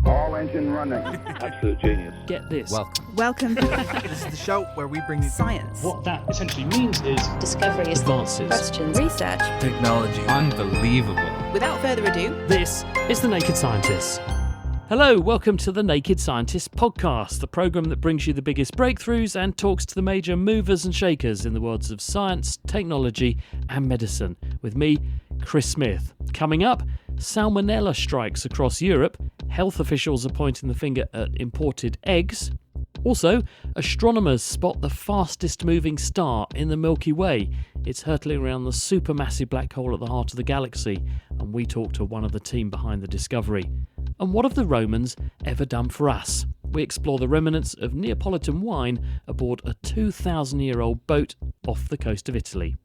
All engine running. Absolute genius. Get this. Welcome. This is the show where we bring you Science. What that essentially means is discoveries, Advances. questions, Research. technology. Unbelievable. Without further ado, This is The Naked Scientists. Hello, welcome to The Naked Scientists podcast, the programme that brings you the biggest breakthroughs and talks to the major movers and shakers in the worlds of science, technology and medicine. With me, Chris Smith. Coming up, Salmonella strikes across Europe, health officials are pointing the finger at imported eggs. Also, astronomers spot the fastest moving star in the Milky Way. It's hurtling around the supermassive black hole at the heart of the galaxy, and we talk to one of the team behind the discovery. And what have the Romans ever done for us? We explore the remnants of Neapolitan wine aboard a 2,000-year-old boat off the coast of Italy.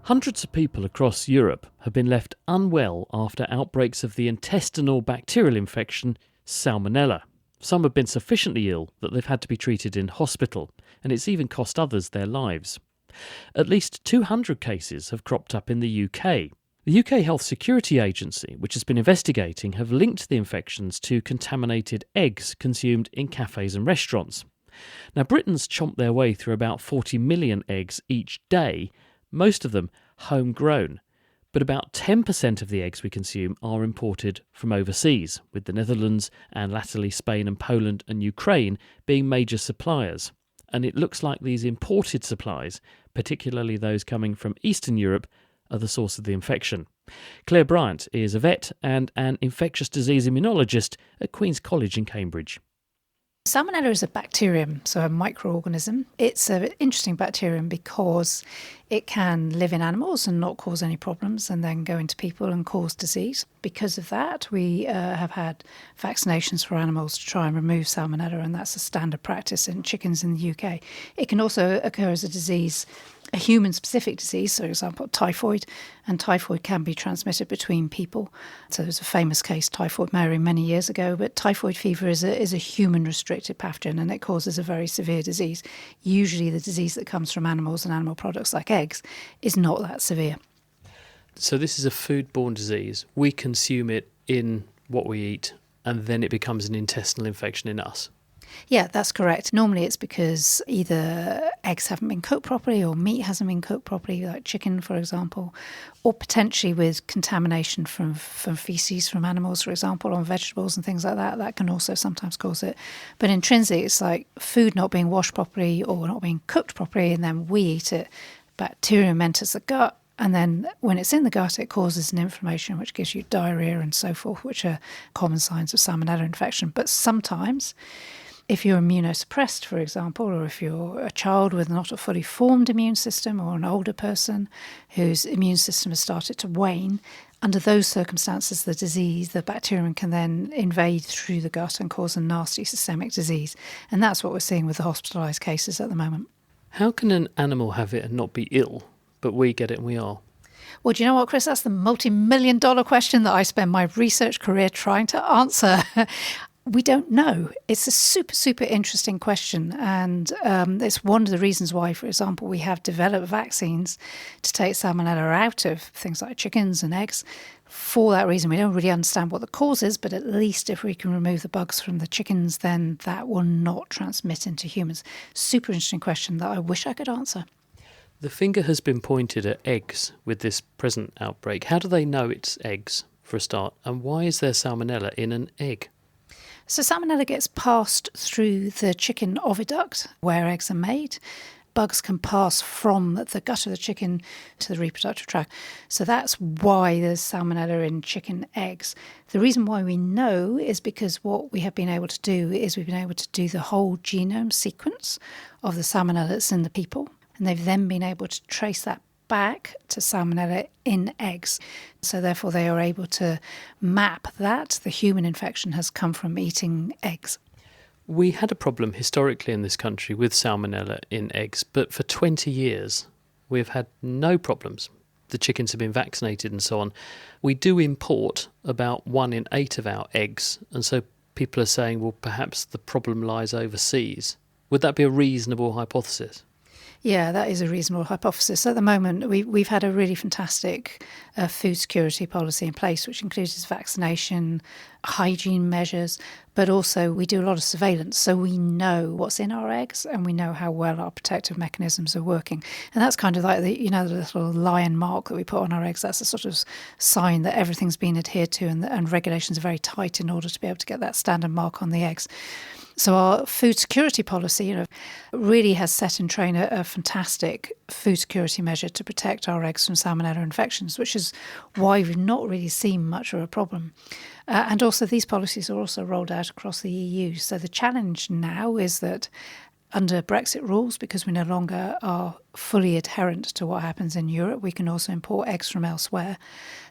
Hundreds of people across Europe have been left unwell after outbreaks of the intestinal bacterial infection Salmonella. Some have been sufficiently ill that they've had to be treated in hospital, and it's even cost others their lives. At least 200 cases have cropped up in the UK. The UK Health Security Agency, which has been investigating, have linked the infections to contaminated eggs consumed in cafes and restaurants. Now, Britons chomp their way through about 40 million eggs each day, most of them homegrown. But about 10% of the eggs we consume are imported from overseas, with the Netherlands and latterly Spain and Poland and Ukraine being major suppliers. And it looks like these imported supplies, particularly those coming from Eastern Europe, are the source of the infection. Claire Bryant is a vet and an infectious disease immunologist at Queen's College in Cambridge. Salmonella is a bacterium, so a microorganism. It's an interesting bacterium because it can live in animals and not cause any problems and then go into people and cause disease. Because of that, we have had vaccinations for animals to try and remove Salmonella, and that's a standard practice in chickens in the UK. It can also occur as a disease, a human-specific disease, so for example, typhoid, and typhoid can be transmitted between people. So there's a famous case, Typhoid Mary, many years ago, but typhoid fever is a human-restricted pathogen, and it causes a very severe disease. Usually the disease that comes from animals and animal products like eggs is not that severe. So this is a foodborne disease. We consume it in what we eat, and then it becomes an intestinal infection in us. Yeah, that's correct. Normally it's because either eggs haven't been cooked properly or meat hasn't been cooked properly, like chicken, for example, or potentially with contamination from feces from animals, for example, on vegetables and things like that. That can also sometimes cause it. But intrinsically, it's like food not being washed properly or not being cooked properly, and then we eat it. Bacterium enters the gut, and then when it's in the gut, it causes an inflammation, which gives you diarrhea and so forth, which are common signs of Salmonella infection. But sometimes, if you're immunosuppressed, for example, or if you're a child with not a fully formed immune system or an older person whose immune system has started to wane, under those circumstances, the bacterium can then invade through the gut and cause a nasty systemic disease. And that's what we're seeing with the hospitalised cases at the moment. How can an animal have it and not be ill, but we get it and we are? Well, do you know what, Chris? That's the multi-million-dollar question that I spend my research career trying to answer. We don't know. It's a super, super interesting question. And it's one of the reasons why, for example, we have developed vaccines to take Salmonella out of things like chickens and eggs. For that reason, we don't really understand what the cause is, but at least if we can remove the bugs from the chickens, then that will not transmit into humans. Super interesting question that I wish I could answer. The finger has been pointed at eggs with this present outbreak. How do they know it's eggs, for a start? And why is there Salmonella in an egg? So Salmonella gets passed through the chicken oviduct where eggs are made. Bugs can pass from the gut of the chicken to the reproductive tract. So that's why there's Salmonella in chicken eggs. The reason why we know is because what we have been able to do is we've been able to do the whole genome sequence of the Salmonella that's in the people. And they've then been able to trace that back to Salmonella in eggs. So therefore they are able to map that the human infection has come from eating eggs. We had a problem historically in this country with Salmonella in eggs, but for 20 years we've had no problems. The chickens have been vaccinated and so on. We do import about 1 in 8 of our eggs, and so people are saying, well, perhaps the problem lies overseas. Would that be a reasonable hypothesis? Yeah, that is a reasonable hypothesis. At the moment, we've had a really fantastic food security policy in place, which includes vaccination, hygiene measures, but also we do a lot of surveillance. So we know what's in our eggs and we know how well our protective mechanisms are working. And that's kind of like the little lion mark that we put on our eggs. That's a sort of sign that everything's been adhered to and regulations are very tight in order to be able to get that standard mark on the eggs. So our food security policy, really has set in train a fantastic food security measure to protect our eggs from salmonella infections, which is why we've not really seen much of a problem. And also these policies are also rolled out across the EU. So the challenge now is that under Brexit rules, because we no longer are fully adherent to what happens in Europe, we can also import eggs from elsewhere,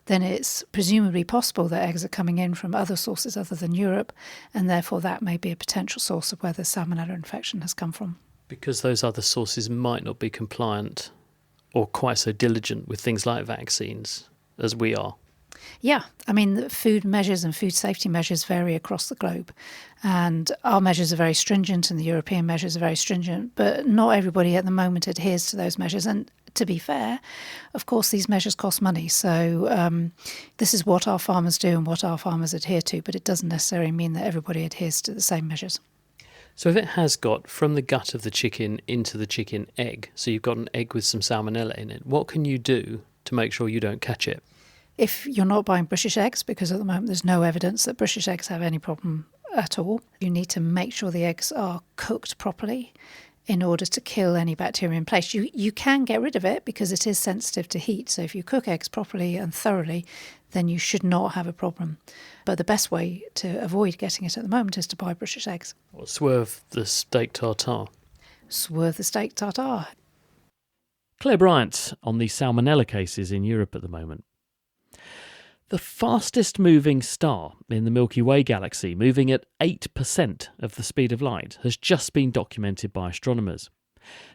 then it's presumably possible that eggs are coming in from other sources other than Europe, and therefore that may be a potential source of where the salmonella infection has come from. Because those other sources might not be compliant or quite so diligent with things like vaccines as we are. Yeah, I mean, the food measures and food safety measures vary across the globe. And our measures are very stringent and the European measures are very stringent, but not everybody at the moment adheres to those measures. And to be fair, of course, these measures cost money. So this is what our farmers do and what our farmers adhere to, but it doesn't necessarily mean that everybody adheres to the same measures. So if it has got from the gut of the chicken into the chicken egg, so you've got an egg with some salmonella in it, what can you do to make sure you don't catch it? If you're not buying British eggs, because at the moment there's no evidence that British eggs have any problem at all, you need to make sure the eggs are cooked properly in order to kill any bacteria in place. You can get rid of it because it is sensitive to heat. So if you cook eggs properly and thoroughly, then you should not have a problem. But the best way to avoid getting it at the moment is to buy British eggs. Or swerve the steak tartare. Swerve the steak tartare. Claire Bryant on the salmonella cases in Europe at the moment. The fastest moving star in the Milky Way galaxy, moving at 8% of the speed of light, has just been documented by astronomers.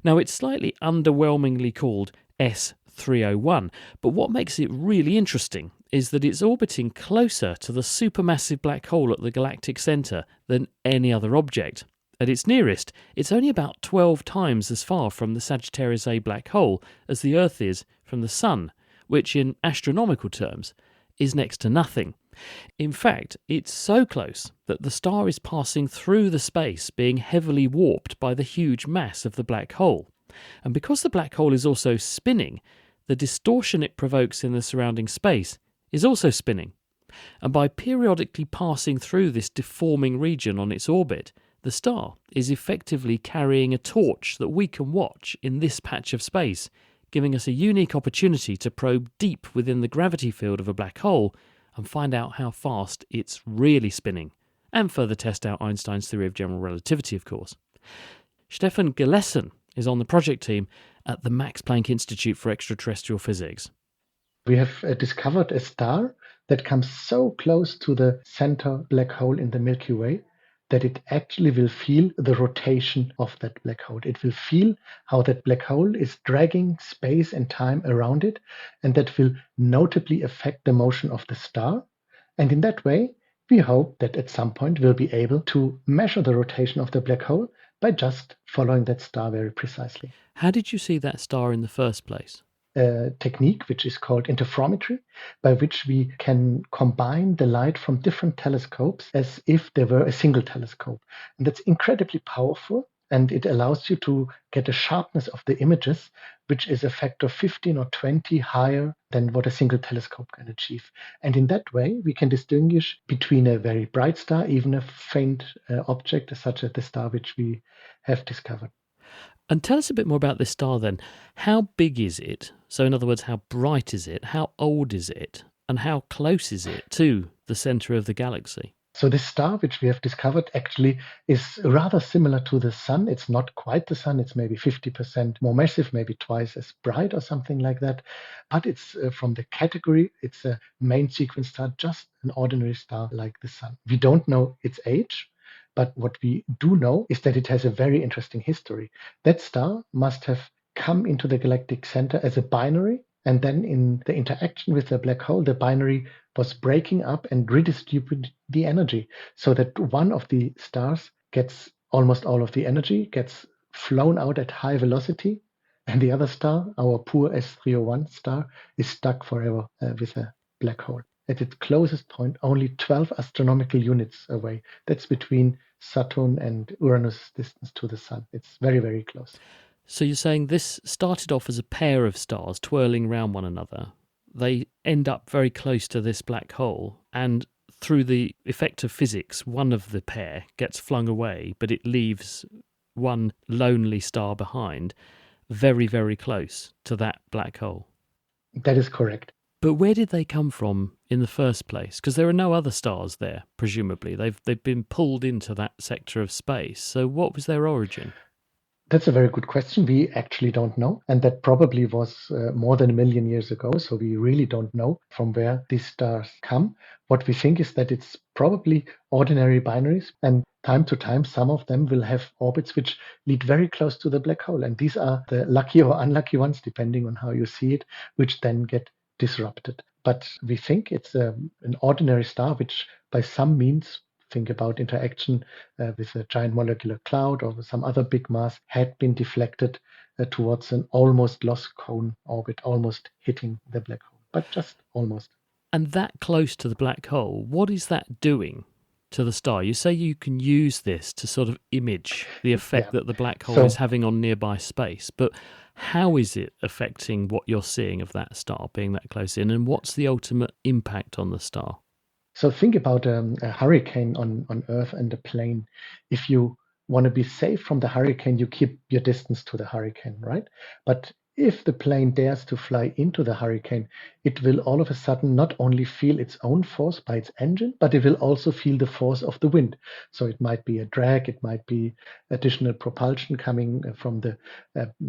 Now, it's slightly underwhelmingly called S301, but what makes it really interesting is that it's orbiting closer to the supermassive black hole at the galactic centre than any other object. At its nearest, it's only about 12 times as far from the Sagittarius A black hole as the Earth is from the Sun, which in astronomical terms is next to nothing. In fact, it's so close that the star is passing through the space, being heavily warped by the huge mass of the black hole. And because the black hole is also spinning, the distortion it provokes in the surrounding space is also spinning. And by periodically passing through this deforming region on its orbit, the star is effectively carrying a torch that we can watch in this patch of space, giving us a unique opportunity to probe deep within the gravity field of a black hole and find out how fast it's really spinning, and further test out Einstein's theory of general relativity, of course. Stefan Gillessen is on the project team at the Max Planck Institute for Extraterrestrial Physics. We have discovered a star that comes so close to the center black hole in the Milky Way that it actually will feel the rotation of that black hole. It will feel how that black hole is dragging space and time around it, and that will notably affect the motion of the star. And in that way, we hope that at some point we'll be able to measure the rotation of the black hole by just following that star very precisely. How did you see that star in the first place? A technique which is called interferometry, by which we can combine the light from different telescopes as if they were a single telescope. And that's incredibly powerful, and it allows you to get a sharpness of the images, which is a factor 15 or 20 higher than what a single telescope can achieve. And in that way, we can distinguish between a very bright star, even a faint object, such as the star which we have discovered. And tell us a bit more about this star then. How big is it? So in other words, how bright is it? How old is it? And how close is it to the centre of the galaxy? So this star which we have discovered actually is rather similar to the Sun. It's not quite the Sun. It's maybe 50% more massive, maybe twice as bright or something like that. But it's from the category, it's a main sequence star, just an ordinary star like the Sun. We don't know its age. But what we do know is that it has a very interesting history. That star must have come into the galactic center as a binary, and then in the interaction with the black hole, the binary was breaking up and redistributed the energy, so that one of the stars gets almost all of the energy, gets flown out at high velocity, And the other star, our poor S301 star, is stuck forever with a black hole. At its closest point, only 12 astronomical units away. That's between Saturn and Uranus' distance to the Sun. It's very, very close. So you're saying this started off as a pair of stars twirling round one another. They end up very close to this black hole, and through the effect of physics, one of the pair gets flung away, but it leaves one lonely star behind, very, very close to that black hole. That is correct. But where did they come from in the first place? Because there are no other stars there, presumably. They've been pulled into that sector of space. So what was their origin? That's a very good question. We actually don't know. And that probably was more than 1 million years ago. So we really don't know from where these stars come. What we think is that it's probably ordinary binaries. And time to time, some of them will have orbits which lead very close to the black hole. And these are the lucky or unlucky ones, depending on how you see it, which then get disrupted. But we think it's an ordinary star, which by some means, think about interaction with a giant molecular cloud or some other big mass, had been deflected towards an almost lost cone orbit, almost hitting the black hole, but just almost. And that close to the black hole, what is that doing to the star? You say you can use this to sort of image the effect that the black hole is having on nearby space, but how is it affecting what you're seeing of that star being that close in, and what's the ultimate impact on the star? So think about a hurricane on Earth and a plane. If you want to be safe from the hurricane, you keep your distance to the hurricane, right? But if the plane dares to fly into the hurricane, it will all of a sudden not only feel its own force by its engine, but it will also feel the force of the wind. So it might be a drag, it might be additional propulsion coming from the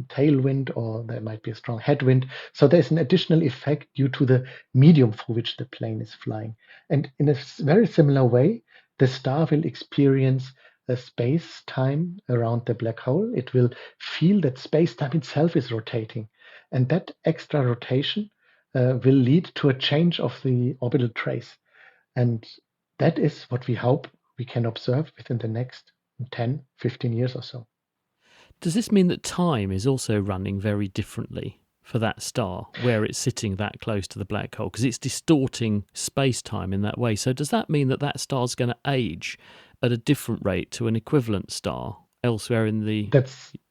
tailwind, or there might be a strong headwind. So there's an additional effect due to the medium through which the plane is flying. And in a very similar way, the star will experience the space-time around the black hole. It will feel that space-time itself is rotating. And that extra rotation will lead to a change of the orbital trace. And that is what we hope we can observe within the next 10, 15 years or so. Does this mean that time is also running very differently for that star where it's sitting that close to the black hole? Because it's distorting space-time in that way. So does that mean that that star's going to age at a different rate to an equivalent star elsewhere in the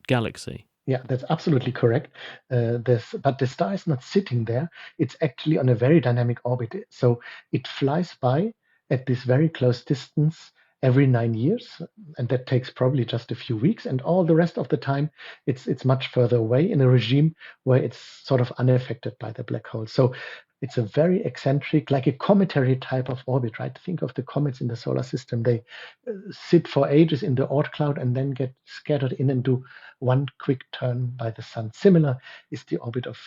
galaxy? Yeah, that's absolutely correct. But the star is not sitting there. It's actually on a very dynamic orbit. So it flies by at this very close distance every 9 years, and that takes probably just a few weeks. And all the rest of the time, it's much further away in a regime where it's sort of unaffected by the black hole. So it's a very eccentric, like a cometary type of orbit, right? Think of the comets in the solar system. They sit for ages in the Oort cloud and then get scattered in and do one quick turn by the sun. Similar is the orbit of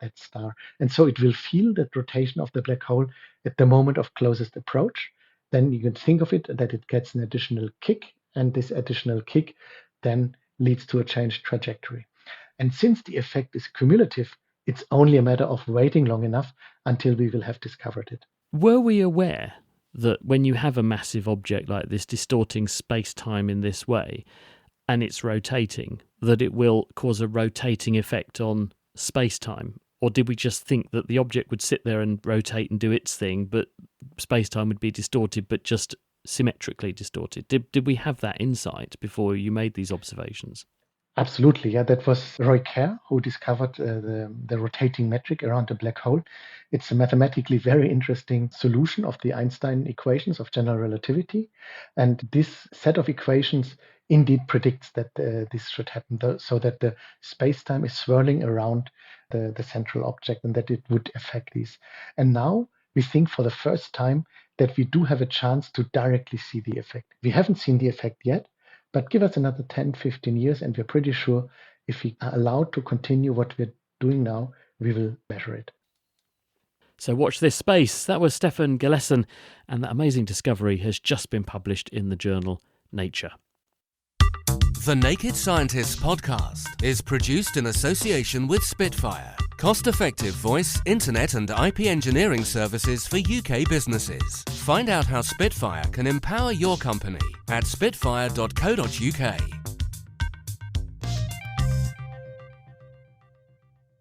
that star. And so it will feel that rotation of the black hole at the moment of closest approach. Then you can think of it that it gets an additional kick, and this additional kick then leads to a changed trajectory. And since the effect is cumulative, it's only a matter of waiting long enough until we will have discovered it. Were we aware that when you have a massive object like this distorting space-time in this way, and it's rotating, that it will cause a rotating effect on space-time? Or did we just think that the object would sit there and rotate and do its thing, but space-time would be distorted, but just symmetrically distorted? Did we have that insight before you made these observations? Absolutely, yeah. That was Roy Kerr who discovered the rotating metric around the black hole. It's a mathematically very interesting solution of the Einstein equations of general relativity. And this set of equations indeed predicts that this should happen, so that the space-time is swirling around the central object and that it would affect these. And now we think for the first time that we do have a chance to directly see the effect. We haven't seen the effect yet, but give us another 10, 15 years and we're pretty sure if we are allowed to continue what we're doing now, we will measure it. So watch this space. That was Stefan Gillessen, and that amazing discovery has just been published in the journal Nature. The Naked Scientists podcast is produced in association with Spitfire, cost-effective voice, internet and IP engineering services for UK businesses. Find out how Spitfire can empower your company at spitfire.co.uk.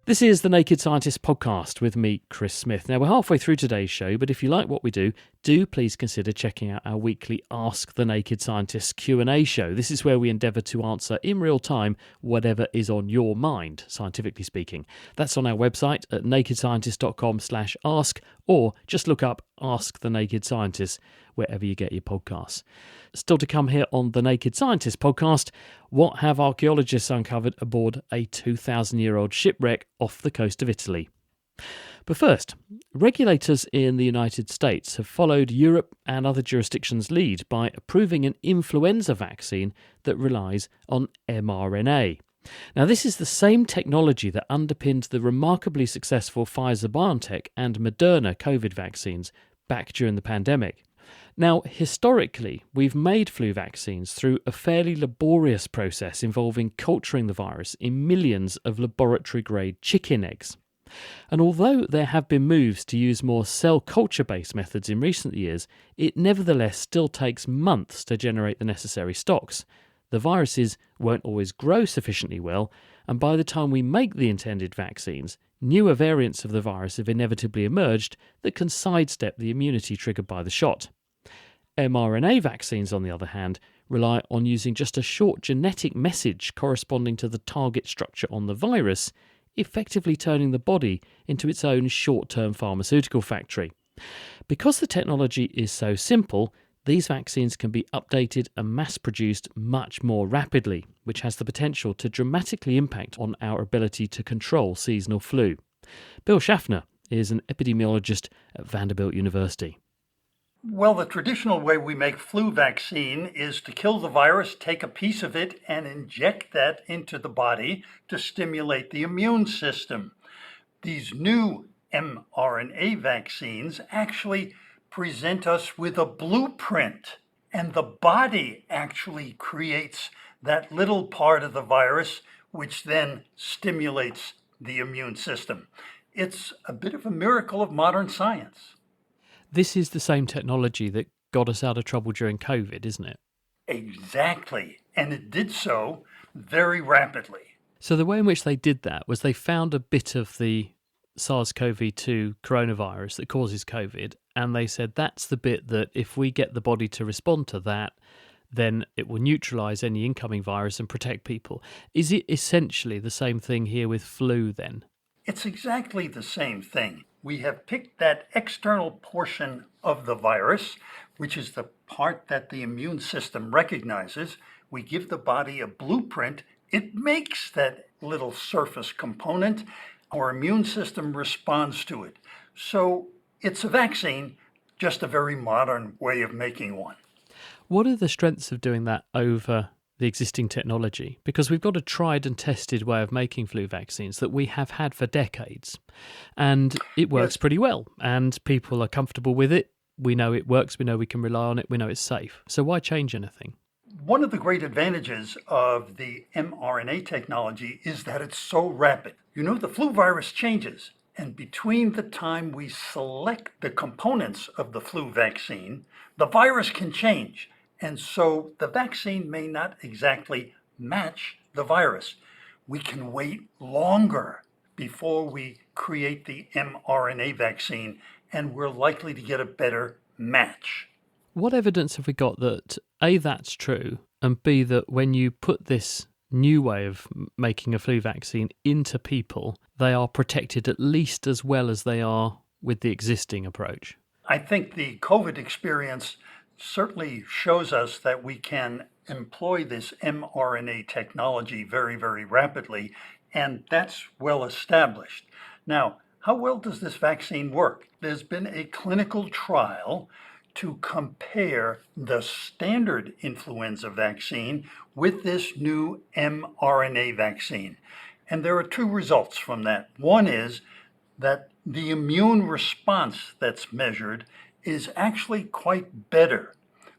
This is the Naked Scientist podcast with me, Chris Smith. Now, we're halfway through today's show, but if you like what we do please consider checking out our weekly Ask the Naked Scientist Q&A show. This is where we endeavour to answer in real time whatever is on your mind, scientifically speaking. That's on our website at nakedscientist.com/ask, or just look up Ask the Naked Scientist wherever you get your podcasts. Still to come here on the Naked Scientist podcast, what have archaeologists uncovered aboard a 2,000-year-old shipwreck off the coast of Italy? But first, regulators in the United States have followed Europe and other jurisdictions' lead by approving an influenza vaccine that relies on mRNA. Now, this is the same technology that underpinned the remarkably successful Pfizer-BioNTech and Moderna COVID vaccines back during the pandemic. Now, historically, we've made flu vaccines through a fairly laborious process involving culturing the virus in millions of laboratory-grade chicken eggs. And although there have been moves to use more cell culture-based methods in recent years, it nevertheless still takes months to generate the necessary stocks. The viruses won't always grow sufficiently well, and by the time we make the intended vaccines, newer variants of the virus have inevitably emerged that can sidestep the immunity triggered by the shot. mRNA vaccines, on the other hand, rely on using just a short genetic message corresponding to the target structure on the virus, effectively turning the body into its own short-term pharmaceutical factory. Because the technology is so simple, these vaccines can be updated and mass-produced much more rapidly, which has the potential to dramatically impact on our ability to control seasonal flu. Bill Schaffner is an epidemiologist at Vanderbilt University. Well, the traditional way we make flu vaccine is to kill the virus, take a piece of it, and inject that into the body to stimulate the immune system. These new mRNA vaccines actually present us with a blueprint, and the body actually creates that little part of the virus, which then stimulates the immune system. It's a bit of a miracle of modern science. This is the same technology that got us out of trouble during COVID, isn't it? Exactly. And it did so very rapidly. So the way in which they did that was they found a bit of the SARS-CoV-2 coronavirus that causes COVID, and they said that's the bit that if we get the body to respond to that, then it will neutralise any incoming virus and protect people. Is it essentially the same thing here with flu then? It's exactly the same thing. We have picked that external portion of the virus, which is the part that the immune system recognizes. We give the body a blueprint. It makes that little surface component. Our immune system responds to it. So it's a vaccine, just a very modern way of making one. What are the strengths of doing that over the existing technology? Because we've got a tried and tested way of making flu vaccines that we have had for decades, and it works pretty well, and people are comfortable with it. We know it works, we know we can rely on it, we know it's safe. So why change anything? One of the great advantages of the mRNA technology is that it's so rapid. You know, the flu virus changes, and between the time we select the components of the flu vaccine, the virus can change. And so the vaccine may not exactly match the virus. We can wait longer before we create the mRNA vaccine, and we're likely to get a better match. What evidence have we got that A, that's true, and B, that when you put this new way of making a flu vaccine into people, they are protected at least as well as they are with the existing approach? I think the COVID experience certainly shows us that we can employ this mRNA technology very rapidly, and that's well established. Now, how well does this vaccine work? There's been a clinical trial to compare the standard influenza vaccine with this new mRNA vaccine. And there are two results from that. One is that the immune response that's measured is actually quite better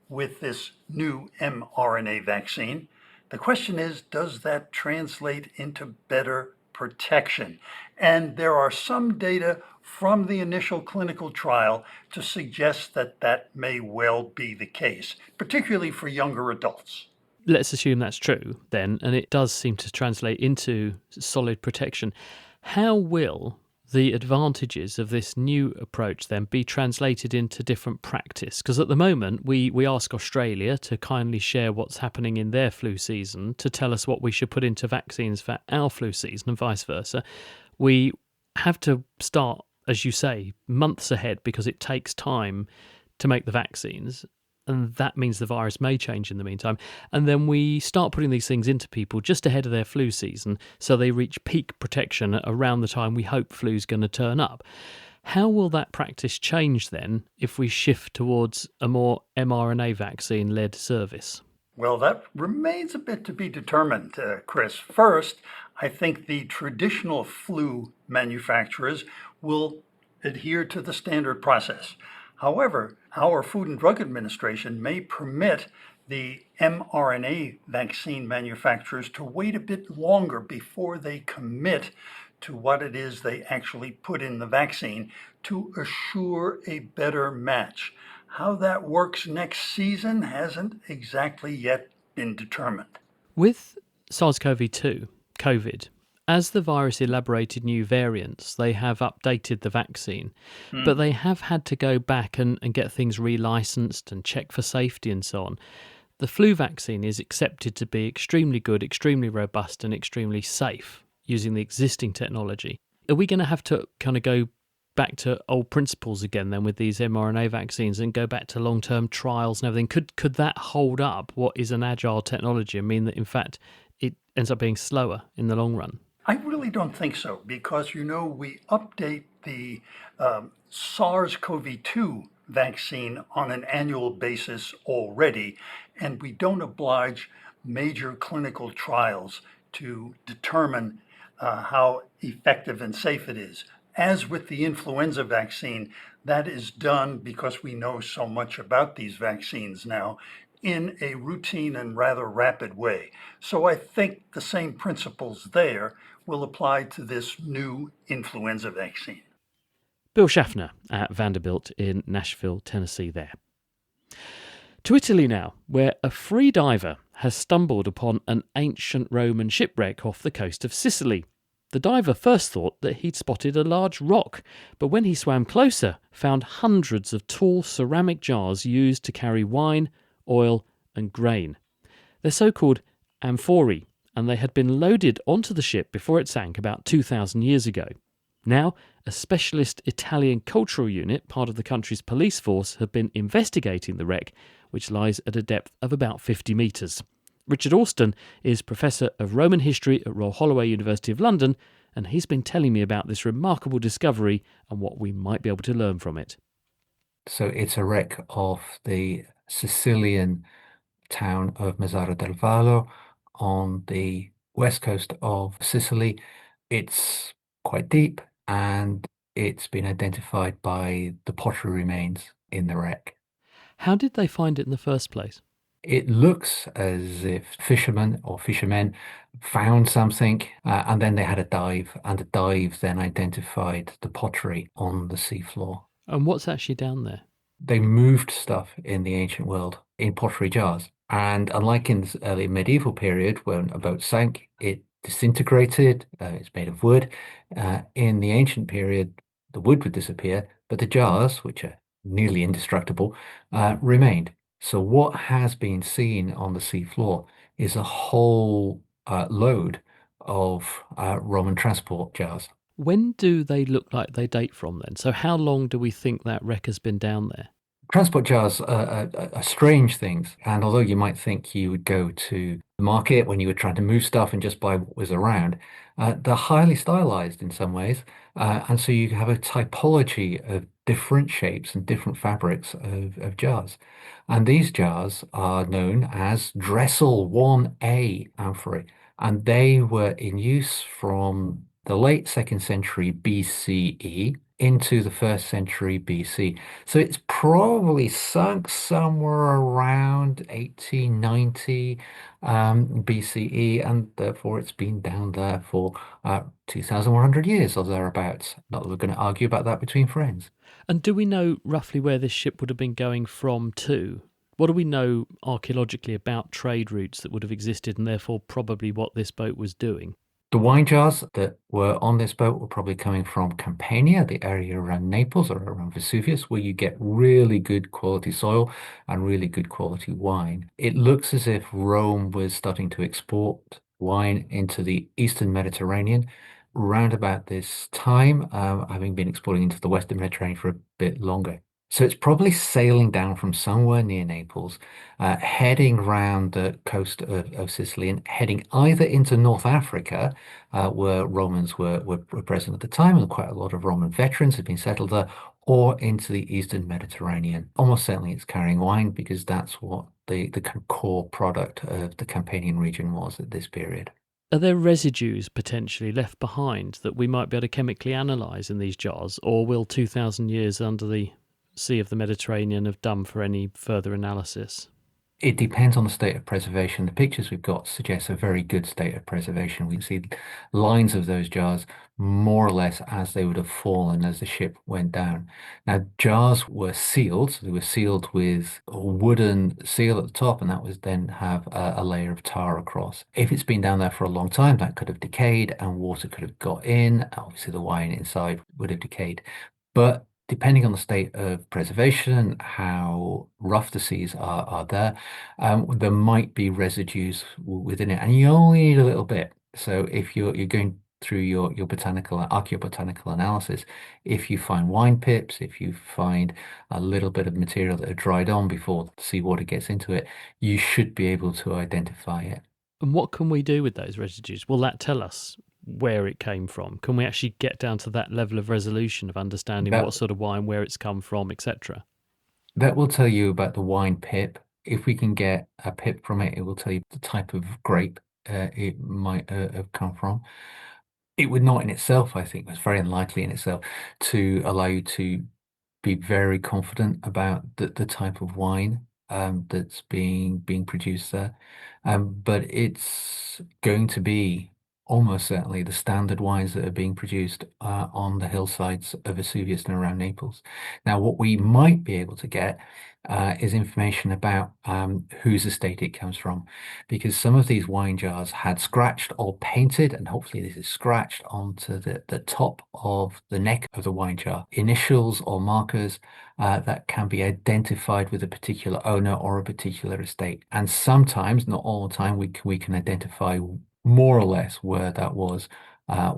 with this new mRNA vaccine. The question is, does that translate into better protection? And there are some data from the initial clinical trial to suggest that that may well be the case, particularly for younger adults. Let's assume that's true then, and it does seem to translate into solid protection. How will the advantages of this new approach then be translated into different practice? Because at the moment, we ask Australia to kindly share what's happening in their flu season, to tell us what we should put into vaccines for our flu season and vice versa. We have to start, as you say, months ahead because it takes time to make the vaccines. And that means the virus may change in the meantime. And then we start putting these things into people just ahead of their flu season so they reach peak protection around the time we hope flu's going to turn up. How will that practice change then if we shift towards a more mRNA vaccine-led service? Well, that remains a bit to be determined, Chris. First, I think the traditional flu manufacturers will adhere to the standard process. However, our Food and Drug Administration may permit the mRNA vaccine manufacturers to wait a bit longer before they commit to what it is they actually put in the vaccine to assure a better match. How that works next season hasn't exactly yet been determined. With SARS-CoV-2, COVID, as the virus elaborated new variants, they have updated the vaccine, but they have had to go back and get things relicensed and check for safety and so on. The flu vaccine is accepted to be extremely good, extremely robust and extremely safe using the existing technology. Are we going to have to kind of go back to old principles again then with these mRNA vaccines and go back to long-term trials and everything? Could that hold up what is an agile technology and mean that in fact it ends up being slower in the long run? I really don't think so because, we update the SARS-CoV-2 vaccine on an annual basis already, and we don't oblige major clinical trials to determine how effective and safe it is. As with the influenza vaccine, that is done because we know so much about these vaccines now in a routine and rather rapid way. So I think the same principles there will apply to this new influenza vaccine. Bill Schaffner at Vanderbilt in Nashville, Tennessee there. To Italy now, where a free diver has stumbled upon an ancient Roman shipwreck off the coast of Sicily. The diver first thought that he'd spotted a large rock, but when he swam closer, found hundreds of tall ceramic jars used to carry wine, oil and grain. They're so-called amphorae, and they had been loaded onto the ship before it sank about 2,000 years ago. Now, a specialist Italian cultural unit, part of the country's police force, have been investigating the wreck, which lies at a depth of about 50 metres. Richard Alston is Professor of Roman History at Royal Holloway University of London, and he's been telling me about this remarkable discovery and what we might be able to learn from it. So it's a wreck of the Sicilian town of Mezzara del Vallo on the west coast of Sicily. It's quite deep and it's been identified by the pottery remains in the wreck. How did they find it in the first place? It looks as if fishermen or fishermen found something and then they had a dive, and the dive then identified the pottery on the seafloor. And what's actually down there? They moved stuff in the ancient world in pottery jars. And unlike in the early medieval period when a boat sank, it disintegrated, it's made of wood. In the ancient period, the wood would disappear, but the jars, which are nearly indestructible, remained. So what has been seen on the seafloor is a whole load of Roman transport jars. When do they look like they date from then? So how long do we think that wreck has been down there? Transport jars are strange things. And although you might think you would go to the market when you were trying to move stuff and just buy what was around, they're highly stylized in some ways. And so you have a typology of different shapes and different fabrics of jars. And these jars are known as Dressel 1A amphorae. And they were in use from the late 2nd century BCE into the 1st century BC. So it's probably sunk somewhere around 1890 BCE, and therefore it's been down there for 2,100 years or thereabouts. Not that we're going to argue about that between friends. And do we know roughly where this ship would have been going from to? What do we know archaeologically about trade routes that would have existed and therefore probably what this boat was doing? The wine jars that were on this boat were probably coming from Campania, the area around Naples or around Vesuvius, where you get really good quality soil and really good quality wine. It looks as if Rome was starting to export wine into the Eastern Mediterranean round about this time, having been exporting into the Western Mediterranean for a bit longer. So it's probably sailing down from somewhere near Naples, heading round the coast of Sicily and heading either into North Africa, where Romans were present at the time, and quite a lot of Roman veterans had been settled there, or into the Eastern Mediterranean. Almost certainly it's carrying wine because that's what the kind of core product of the Campanian region was at this period. Are there residues potentially left behind that we might be able to chemically analyse in these jars, or will 2,000 years under the Sea of the Mediterranean have done for any further analysis? It depends on the state of preservation. The pictures we've got suggest a very good state of preservation. We can see lines of those jars more or less as they would have fallen as the ship went down. Now, jars were sealed, so they were sealed with a wooden seal at the top, and that was then have a layer of tar across. If it's been down there for a long time, that could have decayed and water could have got in. Obviously, the wine inside would have decayed. But depending on the state of preservation, how rough the seas are there, there might be residues within it, and you only need a little bit. So if you're going through your botanical archaeobotanical analysis, if you find wine pips, if you find a little bit of material that had dried on before the seawater gets into it, you should be able to identify it. And what can we do with those residues? Will that tell us where it came from? Can we actually get down to that level of resolution of understanding That what sort of wine, where it's come from, etc.? that will tell you about the wine pip. If we can get a pip from it, it will tell you the type of grape it might have come from. It would not in itself, I think, was very unlikely in itself to allow you to be very confident about the type of wine that's being produced there. But it's going to be almost certainly the standard wines that are being produced on the hillsides of Vesuvius and around Naples. Now, what we might be able to get is information about whose estate it comes from, because some of these wine jars had scratched or painted, and hopefully this is scratched onto the top of the neck of the wine jar, initials or markers that can be identified with a particular owner or a particular estate. And sometimes, not all the time, we can identify more or less where that was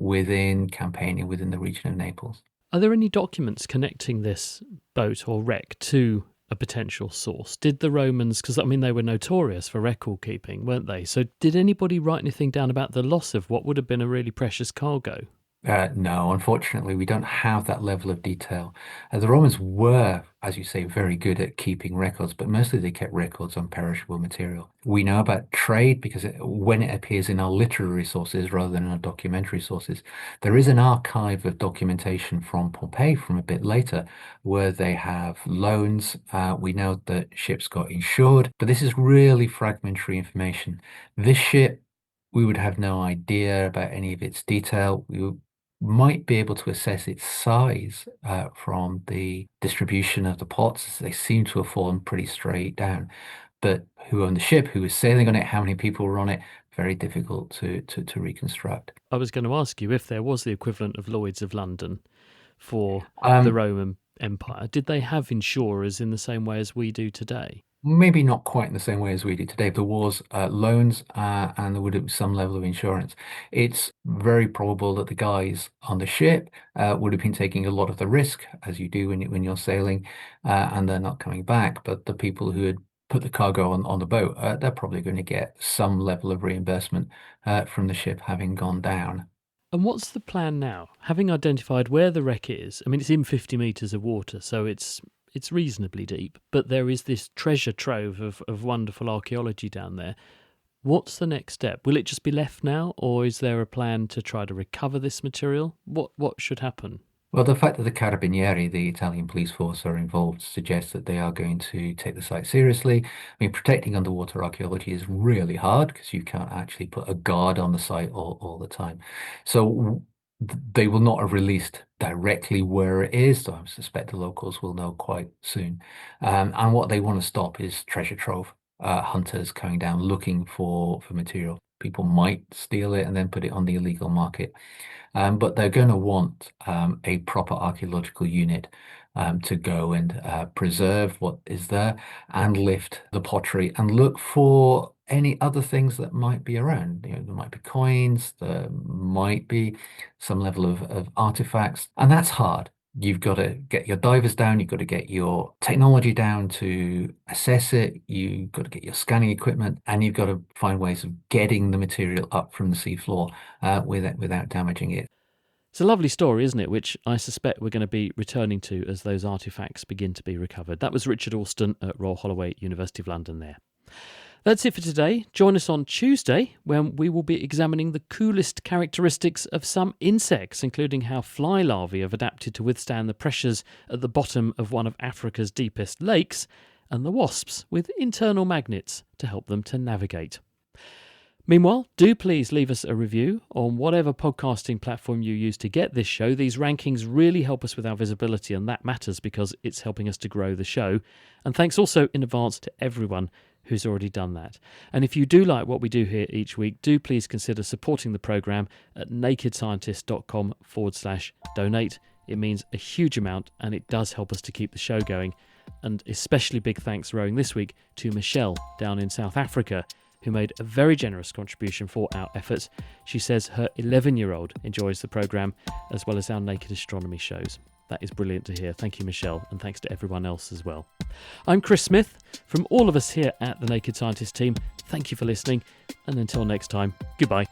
within Campania, within the region of Naples. Are there any documents connecting this boat or wreck to a potential source? Did the Romans, because I mean they were notorious for record keeping, weren't they? So did anybody write anything down about the loss of what would have been a really precious cargo? No, unfortunately, we don't have that level of detail. The Romans were, as you say, very good at keeping records, but mostly they kept records on perishable material. We know about trade because when it appears in our literary sources rather than in our documentary sources, there is an archive of documentation from Pompeii from a bit later where they have loans. We know that ships got insured, but this is really fragmentary information. This ship, we would have no idea about any of its detail. We might be able to assess its size from the distribution of the pots. They seem to have fallen pretty straight down. But who owned the ship, who was sailing on it, how many people were on it, very difficult to reconstruct. I was going to ask you if there was the equivalent of Lloyd's of London for the Um, Roman Empire. Did they have insurers in the same way as we do today? Maybe not quite in the same way as we do today. There was loans and there would have some level of insurance. It's very probable that the guys on the ship would have been taking a lot of the risk, as you do when you're sailing, and they're not coming back. But the people who had put the cargo on the boat, they're probably going to get some level of reimbursement from the ship having gone down. And what's the plan now? Having identified where the wreck is, I mean, it's in 50 metres of water, so it's reasonably deep, but there is this treasure trove of wonderful archaeology down there. What's the next step? Will it just be left now, or is there a plan to try to recover this material? What should happen? Well, the fact that the Carabinieri, the Italian police force, are involved suggests that they are going to take the site seriously. I mean, protecting underwater archaeology is really hard because you can't actually put a guard on the site all the time. So they will not have released directly where it is, so I suspect the locals will know quite soon. And what they want to stop is treasure trove hunters coming down looking for material. People might steal it and then put it on the illegal market. But they're going to want a proper archaeological unit to go and preserve what is there and lift the pottery and look for any other things that might be around. There might be coins, there might be some level of artifacts, and that's hard. You've got to get your divers down, you've got to get your technology down to assess it, you've got to get your scanning equipment, and you've got to find ways of getting the material up from the seafloor without damaging it. It's a lovely story, isn't it, which I suspect we're going to be returning to as those artefacts begin to be recovered. That was Richard Alston at Royal Holloway, University of London there. That's it for today. Join us on Tuesday when we will be examining the coolest characteristics of some insects, including how fly larvae have adapted to withstand the pressures at the bottom of one of Africa's deepest lakes, and the wasps with internal magnets to help them to navigate. Meanwhile, do please leave us a review on whatever podcasting platform you use to get this show. These rankings really help us with our visibility, and that matters because it's helping us to grow the show. And thanks also in advance to everyone who's already done that. And if you do like what we do here each week, do please consider supporting the programme at nakedscientist.com/donate. It means a huge amount and it does help us to keep the show going. And especially big thanks rowing this week to Michelle down in South Africa, who made a very generous contribution for our efforts. She says her 11-year-old enjoys the programme as well as our Naked Astronomy shows. That is brilliant to hear. Thank you, Michelle, and thanks to everyone else as well. I'm Chris Smith. From all of us here at the Naked Scientist team, thank you for listening, and until next time, goodbye.